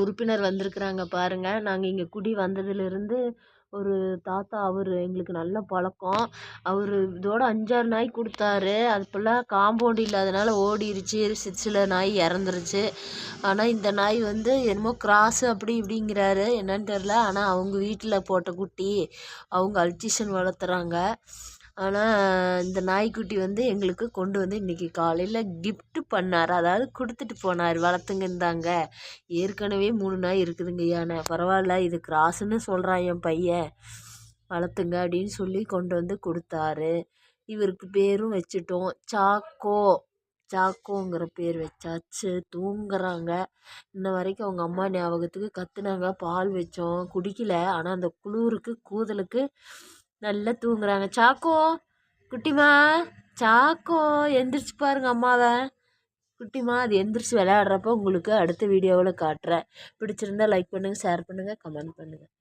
உறுப்பினர் வந்திருக்கிறாங்க பாருங்க. நாங்கள் இங்கே குடி வந்ததுலேருந்து ஒரு தாத்தா அவர் எங்களுக்கு நல்ல பழக்கம். அவர் இதோட 5, 6 நாய் கொடுத்தாரு. அது ஃபுல்லாக காம்பவுண்ட் இல்லாதனால ஓடிருச்சு. சில நாய் இறந்துருச்சு. ஆனால் இந்த நாய் வந்து என்னமோ கிராஸு அப்படி இப்படிங்கிறாரு, என்னன்னு தெரில. ஆனால் அவங்க வீட்டில் போட்ட குட்டி, அவங்க அல்சிஷன் வளர்த்துறாங்க. ஆனால் இந்த நாய்க்குட்டி வந்து எங்களுக்கு கொண்டு வந்து இன்றைக்கி காலையில் கிஃப்ட் பண்ணார். அதாவது கொடுத்துட்டு போனார். வளர்த்துங்க இந்தாங்க, ஏற்கனவே 3 நாய் இருக்குதுங்க யானை, பரவாயில்ல இது கிராஸுன்னு சொல்கிறான் என் பையன், வளர்த்துங்க அப்படின்னு சொல்லி கொண்டு வந்து கொடுத்தாரு. இவருக்கு பேரும் வச்சுட்டோம், சாக்கோ. சாக்கோங்கிற பேர் வச்சாச்சு. தூங்குறாங்க. இன்ன வரைக்கும் அவங்க அம்மா ஞாபகத்துக்கு கத்துனாங்க. பால் வச்சோம், குடிக்கல. ஆனால் அந்த குளிருக்கு கூதலுக்கு நல்லா தூங்குறாங்க. சாக்கோ குட்டிமா, சாக்கோ எந்திரிச்சு பாருங்க அம்மாவை. குட்டிமா அது எந்திரிச்சு விளையாடுறப்ப உங்களுக்கு அடுத்த வீடியோவில் காட்டுறேன். பிடிச்சிருந்தா லைக் பண்ணுங்கள், ஷேர் பண்ணுங்கள், கமெண்ட் பண்ணுங்கள்.